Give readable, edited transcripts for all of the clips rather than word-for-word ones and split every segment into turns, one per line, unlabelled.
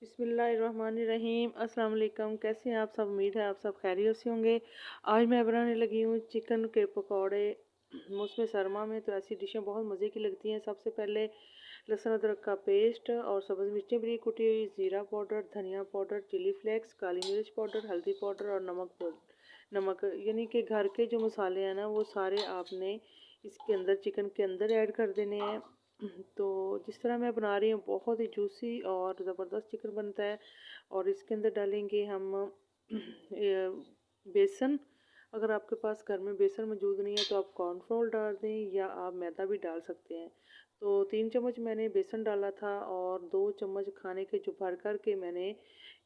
बिस्मिल्लाहिर्रहमानिर्रहीम। अस्सलाम वालेकुम। कैसे हैं आप सब? उम्मीद है आप सब खैरियत से होंगे। आज मैं बनाने लगी हूँ चिकन के पकौड़े। मौसम सरमा में तो ऐसी डिशें बहुत मज़े की लगती हैं। सबसे पहले लहसुन अदरक का पेस्ट और सब्ज़ मिर्चें बारीक कुटी हुई, ज़ीरा पाउडर, धनिया पाउडर, चिली फ्लेक्स, काली मिर्च पाउडर, हल्दी पाउडर और नमक यानी कि घर के जो मसाले हैं ना वो सारे आपने इसके अंदर चिकन के अंदर ऐड कर देने हैं। तो जिस तरह मैं बना रही हूँ बहुत ही जूसी और ज़बरदस्त चिकन बनता है। और इसके अंदर डालेंगे हम बेसन। अगर आपके पास घर में बेसन मौजूद नहीं है तो आप कॉर्नफ्लोर डाल दें या आप मैदा भी डाल सकते हैं। तो 3 चम्मच मैंने बेसन डाला था और 2 चम्मच खाने के जो भर कर के मैंने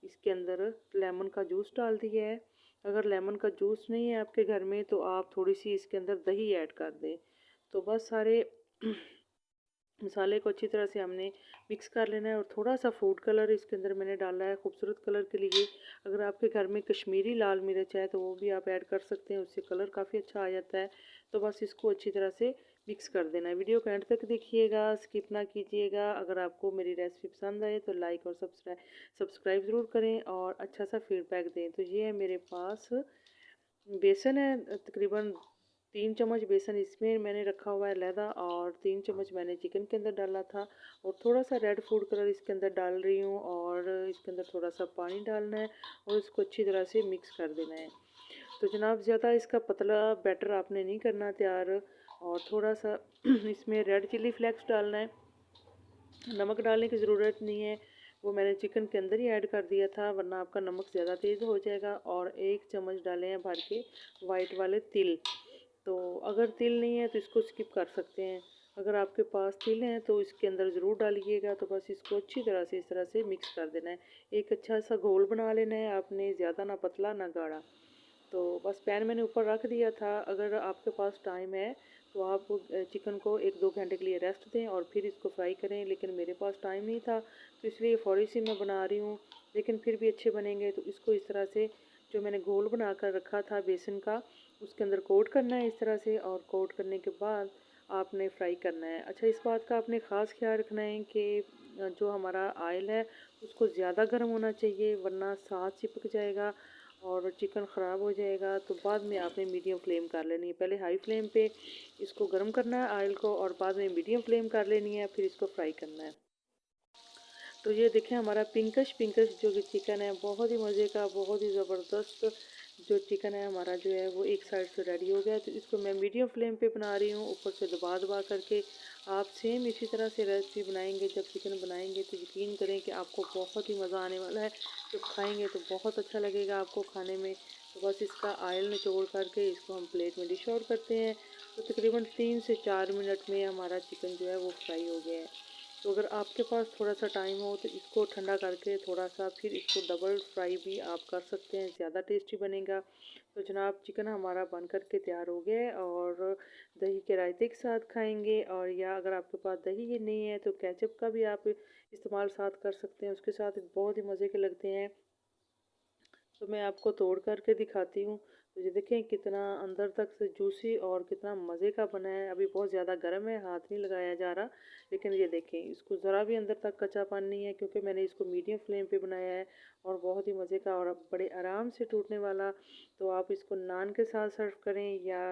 इसके अंदर लेमन का जूस डाल दिया है। अगर लेमन का जूस नहीं है आपके घर में तो आप थोड़ी सी इसके अंदर दही ऐड कर दें। तो बस सारे मसाले को अच्छी तरह से हमने मिक्स कर लेना है। और थोड़ा सा फूड कलर इसके अंदर मैंने डाला है खूबसूरत कलर के लिए। अगर आपके घर में कश्मीरी लाल मिर्च है तो वो भी आप ऐड कर सकते हैं, उससे कलर काफ़ी अच्छा आ जाता है। तो बस इसको अच्छी तरह से मिक्स कर देना है। वीडियो को एंड तक देखिएगा, स्किप ना कीजिएगा। अगर आपको मेरी रेसिपी पसंद आए तो लाइक और सब्सक्राइब ज़रूर करें और अच्छा सा फीडबैक दें। तो ये है मेरे पास बेसन है, तकरीबन 3 चम्मच बेसन इसमें मैंने रखा हुआ है लहदा, और 3 चम्मच मैंने चिकन के अंदर डाला था। और थोड़ा सा रेड फूड कलर इसके अंदर डाल रही हूँ और इसके अंदर थोड़ा सा पानी डालना है और इसको अच्छी तरह से मिक्स कर देना है। तो जनाब ज़्यादा इसका पतला बैटर आपने नहीं करना तैयार। और थोड़ा सा इसमें रेड चिली फ्लेक्स डालना है। नमक डालने की ज़रूरत नहीं है, वो मैंने चिकन के अंदर ही ऐड कर दिया था, वरना आपका नमक ज़्यादा तेज़ हो जाएगा। और 1 चम्मच डाले हैं भर के वाइट वाले तिल। तो अगर तिल नहीं है तो इसको स्किप कर सकते हैं। अगर आपके पास तिल हैं तो इसके अंदर ज़रूर डालिएगा। तो बस इसको अच्छी तरह से इस तरह से मिक्स कर देना है। एक अच्छा सा घोल बना लेना है आपने, ज़्यादा ना पतला ना गाढ़ा। तो बस पैन मैंने ऊपर रख दिया था। अगर आपके पास टाइम है तो आप चिकन को 1-2 घंटे के लिए रेस्ट दें और फिर इसको फ्राई करें, लेकिन मेरे पास टाइम नहीं था तो इसलिए फ़ौरी सी मैं बना रही हूँ। लेकिन फिर भी अच्छे बनेंगे। तो इसको इस तरह से जो मैंने घोल बना कर रखा था बेसन का, उसके अंदर कोट करना है इस तरह से। और कोट करने के बाद आपने फ्राई करना है। अच्छा, इस बात का आपने ख़ास ख्याल रखना है कि जो हमारा ऑयल है उसको ज़्यादा गर्म होना चाहिए, वरना साथ चिपक जाएगा और चिकन ख़राब हो जाएगा। तो बाद में आपने मीडियम फ्लेम कर लेनी है। पहले हाई फ्लेम पे इसको गर्म करना है ऑयल को और बाद में मीडियम फ्लेम कर लेनी है, फिर इसको फ्राई करना है। तो ये देखें हमारा पिंकश पिंकश जो कि चिकन है, बहुत ही मज़े का, बहुत ही ज़बरदस्त जो चिकन है हमारा जो है वो एक साइड से रेडी हो गया। तो इसको मैं मीडियम फ्लेम पे बना रही हूँ, ऊपर से दबा दबा करके। आप सेम इसी तरह से रेसिपी बनाएंगे, जब चिकन बनाएंगे तो यकीन करें कि आपको बहुत ही मज़ा आने वाला है। जब खाएंगे तो बहुत अच्छा लगेगा आपको खाने में। तो बस इसका ऑयल निचोड़ करके इसको हम प्लेट में डिश आउट करते हैं। तो तकरीबन 3 से 4 मिनट में हमारा चिकन जो है वो फ्राई हो गया है। तो अगर आपके पास थोड़ा सा टाइम हो तो इसको ठंडा करके थोड़ा सा फिर इसको डबल फ्राई भी आप कर सकते हैं, ज़्यादा टेस्टी बनेगा। तो जनाब चिकन हमारा बन कर के तैयार हो गया है और दही के रायते के साथ खाएंगे। और या अगर आपके पास दही नहीं है तो केचप का भी आप इस्तेमाल साथ कर सकते हैं, उसके साथ बहुत ही मज़े के लगते हैं। तो मैं आपको तोड़ करके दिखाती हूँ। तो ये देखें कितना अंदर तक से जूसी और कितना मज़े का बना है। अभी बहुत ज़्यादा गर्म है, हाथ नहीं लगाया जा रहा, लेकिन ये देखें इसको ज़रा भी अंदर तक कच्चापन नहीं है, क्योंकि मैंने इसको मीडियम फ्लेम पे बनाया है। और बहुत ही मज़े का और बड़े आराम से टूटने वाला। तो आप इसको नान के साथ सर्व करें या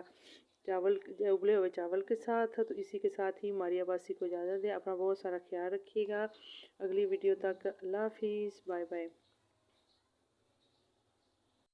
चावल, उबले हुए चावल के साथ। तो इसी के साथ ही हमारी आबासी को इजाज़त दें। अपना बहुत सारा ख्याल रखिएगा। अगली वीडियो तक अल्लाह हाफिज़, बाय बाय।